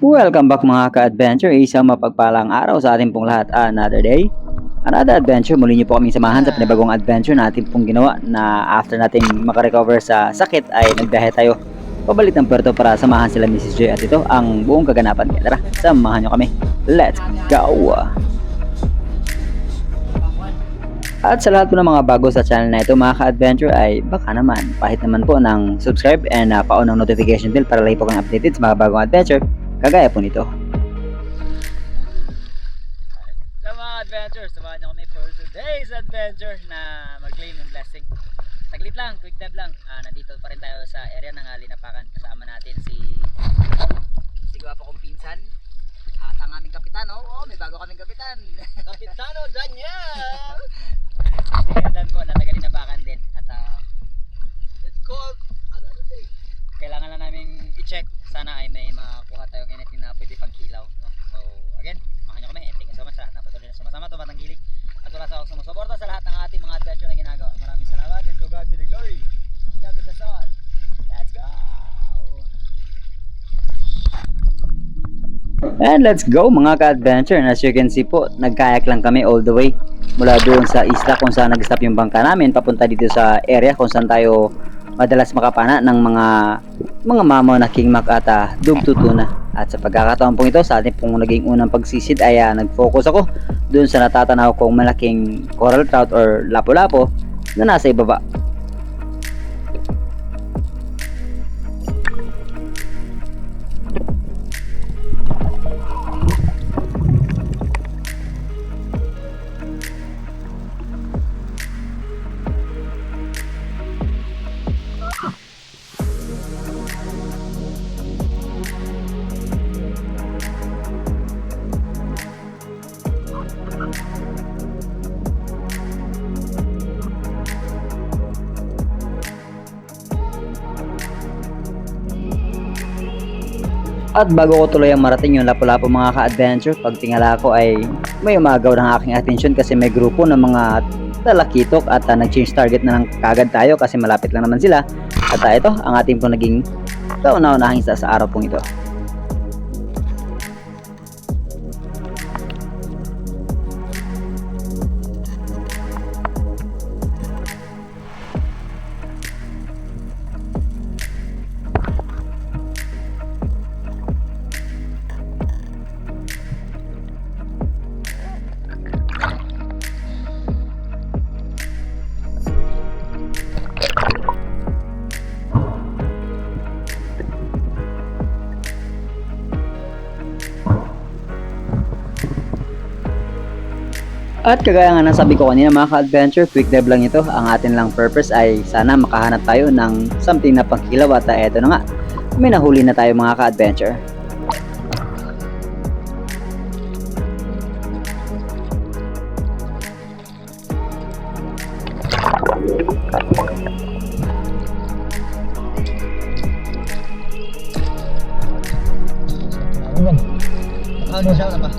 Welcome back mga ka-adventure, isang mapagpalang araw sa ating pong lahat. Another day, another adventure. Muli niyo po kaming samahan sa panibagong adventure na ating pong ginawa na after nating makarecover sa sakit ay nagbiyahe tayo pabalik ng Puerto para samahan sila Mrs. J at ito ang buong kaganapan. Kaya tara, samahan niyo kami. Let's go! At sa lahat po ng mga bago sa channel na ito mga ka-adventure ay baka naman pahit naman po ng subscribe and paunang notification bell para lagi po kang updated sa mga bagong adventure kagaya po nito. Sa mga adventure, samahan niyo kami for today's adventure na mag-claim ng blessing. Saglit lang, quick dive lang. Nandito pa rin tayo sa area ng Linapakan. Kasama natin si gwapo kong pinsan. At ang aming kapitan, may bago kaming kapitan. Kapitano Daniel! Si Kapitan po, na taga Linapakan din. At it's called another thing. Kailangan lang namin i-check. Sana ay may makuha tayong anything na pwede pang kilaw. No? So again, makahan nyo kami. Thank you so much sa lahat na patuloy na sumasama, tumatanggilik. At wala sa akong sumusuporta sa lahat ng ating mga adventure na ginagawa. Maraming salamat and to God be the glory. God bless us all. Let's go! And let's go mga ka-adventure. And as you can see po, nagkayak lang kami all the way mula doon sa isla kung saan nag-stop yung bangka namin papunta dito sa area kung saan tayo madalas makapana ng mga mamaw na king mac at dugtutuna. At sa pagkakataon pong ito, sa ating pong naging unang pagsisid ay nag-focus ako doon sa natatanaw kong malaking coral trout or lapu-lapo na nasa ibaba. At bago ko tuloy ang marating yung lapu-lapu mga ka-adventure, pagtingala ko ay may umagaw ng aking atensyon kasi may grupo ng mga talakitok at nag-change target na ng kagad tayo kasi malapit lang naman sila. At ito ang ating pong naging kauna-unahang isa sa araw pong ito. At kagaya nga ng sabi ko kanina mga ka-adventure, quick dive lang ito. Ang atin lang purpose ay sana makahanap tayo ng something na pangkilaw at eto na nga, may nahuli na tayo mga ka-adventure. Ano siya na ba?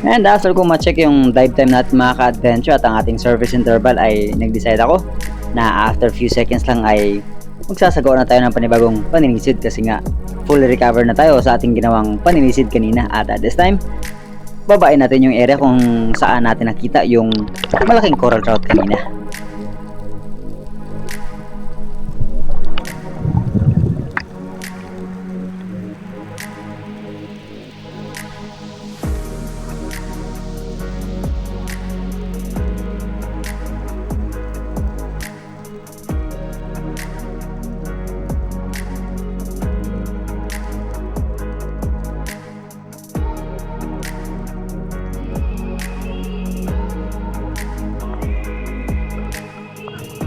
And after kong ma-check yung dive time natin mga ka-adventure at ang ating service interval ay nag-decide ako na after few seconds lang ay magsasagawa na tayo ng panibagong paninisid kasi nga fully recover na tayo sa ating ginawang paninisid kanina. At this time, babain natin yung area kung saan natin nakita yung malaking coral trout kanina.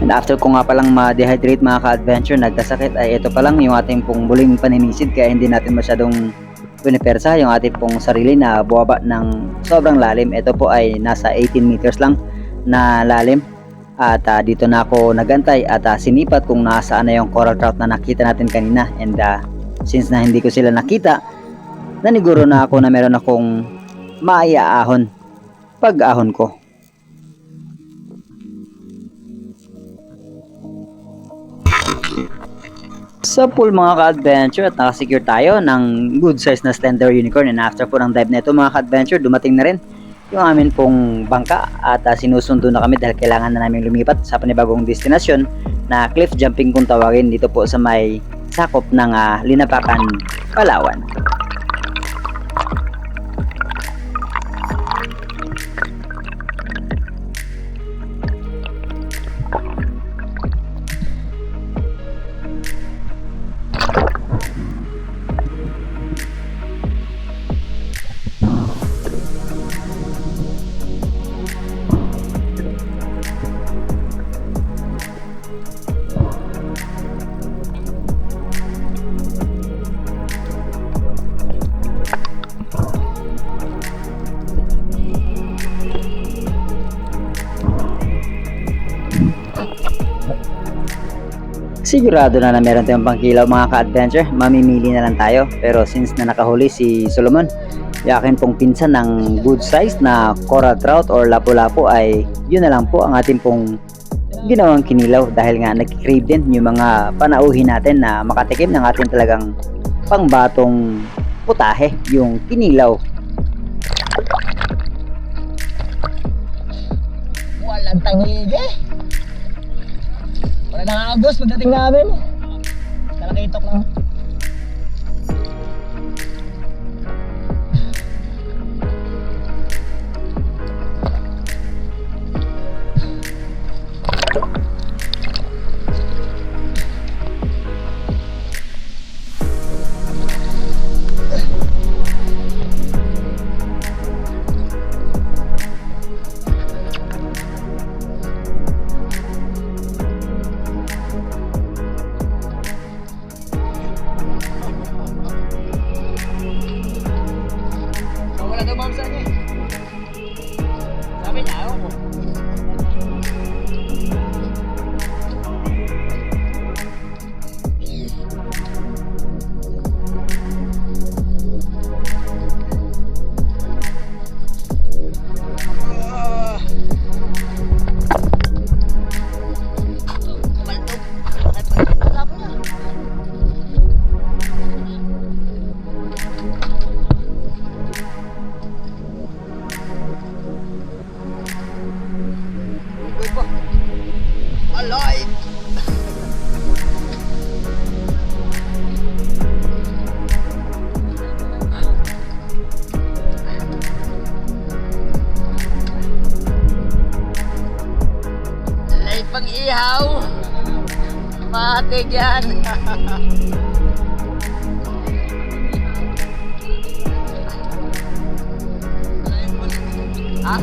And after ko nga palang ma-dehydrate mga ka-adventure, nagkasakit ay ito pa lang yung ating pong muling paninisid kaya hindi natin masyadong pinipersa yung ating pong sarili na buwaba ng sobrang lalim. Ito po ay nasa 18 meters lang na lalim at dito na ako nagantay at sinipat kung nasaan na yung coral trout na nakita natin kanina. And since na hindi ko sila nakita, naniguro na ako na meron akong maiaahon pag-ahon ko. sa pool mga ka-adventure at nakasecure tayo ng good size na slender unicorn, and after po ng dive na ito mga ka-adventure, dumating na rin yung amin pong bangka at sinusundo na kami dahil kailangan na namin lumipat sa panibagong destinasyon na cliff jumping kung tawagin, dito po sa may sakop ng Linapakan, Palawan. Sigurado na meron tayong pangkilaw mga ka-adventure, mamimili na lang tayo. Pero since na nakahuli si Solomon, yakin pong pinsan ng good size na coral trout or lapu-lapu, ay yun na lang po ang ating pong ginawang kinilaw dahil nga nag-crave din yung mga panauhin natin na makatikim ng ating talagang pangbatong putahe, yung kinilaw. Walang tangige. Wala nakakagos pagdating namin. Talakitok lang. Wala daw mamsa niya eh. Sabi niya, ayaw ko. Alive! Late pang ihaw! Matig yan! Ha?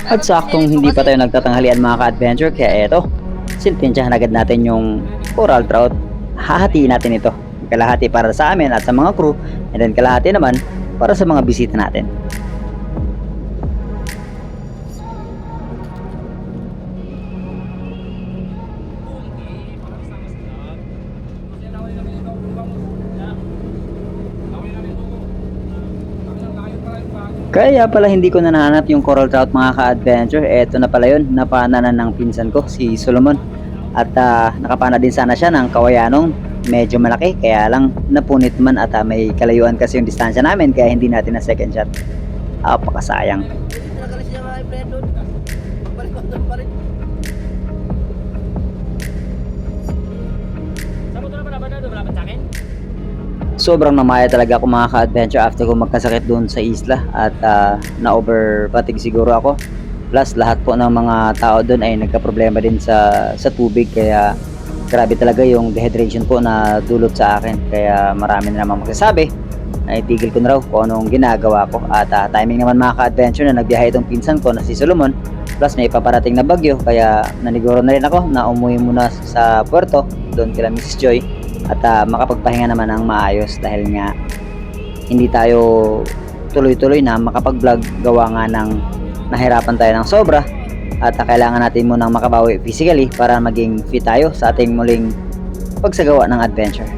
At saktong hindi pa tayo nagtatanghalian mga ka-adventure, kaya eto, silpintsahan agad natin yung coral trout. Hahatiin natin ito, kalahati para sa amin at sa mga crew, and then kalahati naman para sa mga bisita natin. Kaya pala hindi ko na nahanap yung coral trout mga ka-adventure. Eto na pala yun, napananan ng pinsan ko si Solomon. At nakapana din sana siya ng kawayanong medyo malaki, kaya lang napunit man at may kalayuan kasi yung distansya namin, kaya hindi natin na second shot. Apakasayang. Sobrang namaya talaga ako mga ka-adventure after ko magkasakit doon sa isla at na-overfatigue siguro ako. Plus lahat po ng mga tao doon ay nagka-problema din sa tubig, kaya grabe talaga yung dehydration po na dulot sa akin. Kaya marami na naman magsasabi na itigil ko na raw kung anong ginagawa ko. At timing naman mga ka-adventure na nagbiyahe itong pinsan ko na si Solomon. Plus may paparating na bagyo, kaya naniguro na rin ako na umuwi muna sa puerto doon kila Mrs. Joy at makapagpahinga naman ng maayos dahil nga hindi tayo tuloy-tuloy na makapag-vlog gawa nga ng nahirapan tayo ng sobra at kailangan natin munang makabawi physically para maging fit tayo sa ating muling pagsagawa ng adventure.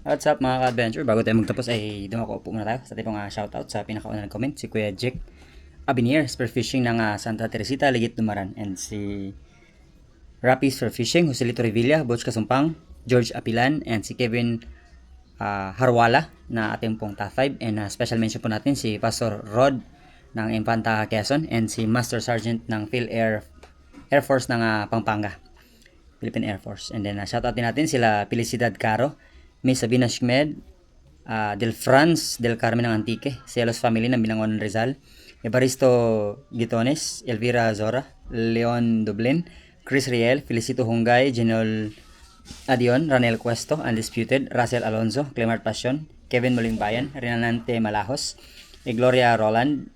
What's up mga ka-adventure? Bago tayo magtapos ay dumako po muna tayo sa ating shoutout sa pinakauna ng comment, si Kuya Jake Abinier, Spearfishing ng Santa Teresita, Ligit Dumaran, and si Rapi Spearfishing, Joselito Revilla, Butch Kasumpang, George Apilan, and si Kevin Harwala na ating pong top 5, and special mention po natin si Pastor Rod ng Infanta Quezon, and si Master Sergeant ng Air Force ng Pampanga, Philippine Air Force. And then shoutout din natin sila Felicidad Caro, Miss Sabina Shmed, Del Franz Del Carmen ng Antique, Celos Family ng Binangon Rizal, Evaristo Gitones, Elvira Zora, Leon Dublin, Chris Riel, Felicito Hungay, Genol Adion, Ranel Cuesto, Undisputed, Russell Alonzo, Clemart Passion, Kevin Molingbayan, Renanante Malajos, Gloria Ronald,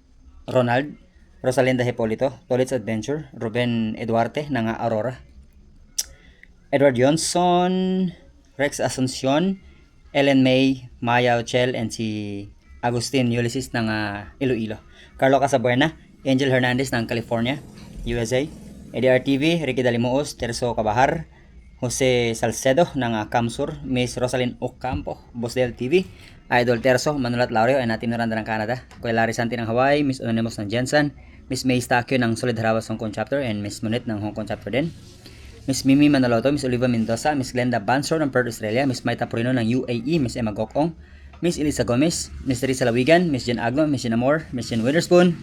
Rosalinda Hipolito, Tolits Adventure, Ruben Eduarte ng Aurora, Edward Johnson, Rex Asuncion, Ellen May, Maya Ochel, and si Agustin Ulysses ng Iloilo, Carlo Casabuena, Angel Hernandez ng California, USA, EDR TV, Ricky Dalimuos, Terso Cabahar, Jose Salcedo ng Kamsur, Miss Rosalind Ocampo, Bosdel TV, Idol Terso, Manulat Laureo, and Team Miranda ng Canada, Kuya Larry Santi ng Hawaii, Miss Anonymous ng Jensen, Miss May Stakyo ng Solid Harawas Hong Kong Chapter, and Miss Monet ng Hong Kong Chapter din, Miss Mimi Manaloto, Miss Oliva Mendoza, Miss Glenda Bansor ng Perth, Australia, Miss Maita Purino ng UAE, Miss Emma Gokong, Miss Elisa Gomez, Miss Teresa Lawigan, Miss Jen Agno, Miss Jen Amor, Miss Jen Witherspoon,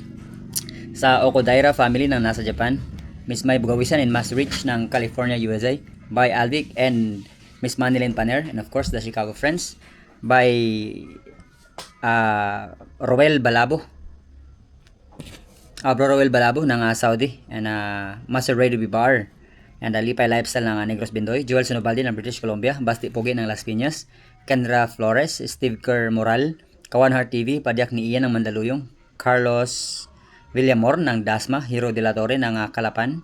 sa Okodaira family ng nasa Japan, Miss May Bugawisan and Mas Rich ng California, USA, by Alvic and Miss Manilyn Paner, and of course the Chicago Friends, by Roel Balabo, Bro Roel Balabo ng Saudi, and Master Ray Bar, and Lipay Lifestyle ng Negros Bindoy, Joel Sinobaldi ng British Columbia, Basti Pogi ng Las Piñas, Kendra Flores, Steve Kerr Moral, Kawan Heart TV, Padyak ni Ian ng Mandaluyong, Carlos Villamor ng Dasma, Hero de la Torre ng Calapan,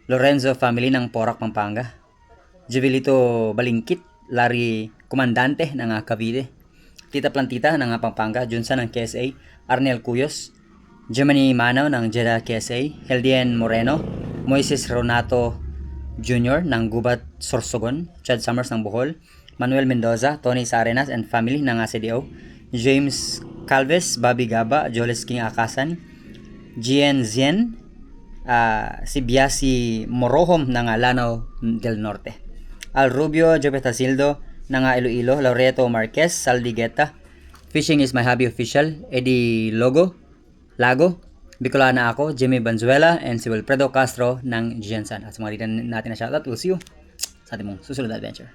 Lorenzo Family ng Porac, Pampanga, Jubilito Balingkit, Larry Comandante ng Cavite, Tita Plantita ng Pampanga, Junsan ng KSA, Arnel Cuyos, Germany Manaw ng Jeddah KSA, Heldian Moreno, Moises Ronato Jr. ng Gubat Sorsogon, Chad Summers ng Bohol, Manuel Mendoza, Tony Sarenas and family ng CDO, James Calves, Bobby Gaba, Joles King Akasan, Gian Zien, si Biasi Morohom ng Lanao del Norte, Al Rubio, Jopeta Sildo ng Iloilo, Laureto Marquez, Saldi Guetta, Fishing is my hobby official, Eddie Lago, Bicolana ako, Jimmy Banzuela, and si Wilfredo Castro ng Jensen. At sa mga dito natin na shoutout, we'll see you sa ating mong susunod na adventure.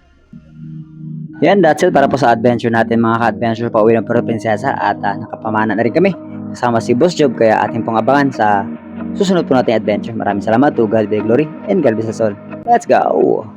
Yan, that's it para po sa adventure natin mga ka-adventure. Pauwi ng Puerto Princesa at nakapamana na rin kami kasama si Boss Job, kaya ating pong abangan sa susunod po natin adventure. Maraming salamat, to God be glory and God bless us all. Let's go!